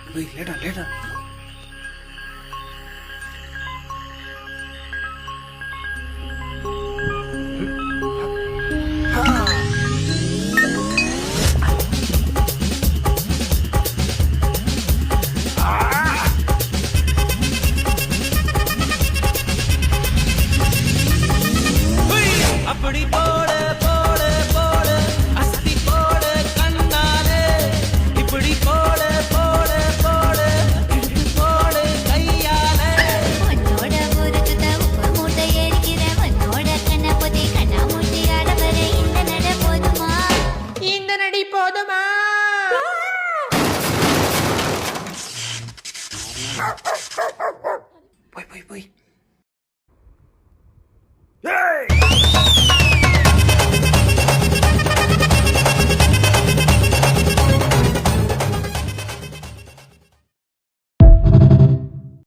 போய் லேடா லேடா. அப்படி போட போட போட அஸ்தி போட கண்ணாலே இப்படி போட போட போட இழுத்து போட கையாலே உன்னோட ஊருக்கு உப்பு மூட்டை எரிக்கிற உன்னோட கண்ண பொதி கண்ணா மூட்டி ஆடவர இந்த நட போதுமா இந்த நடி போதுமா போய் போய் போய். ஏய்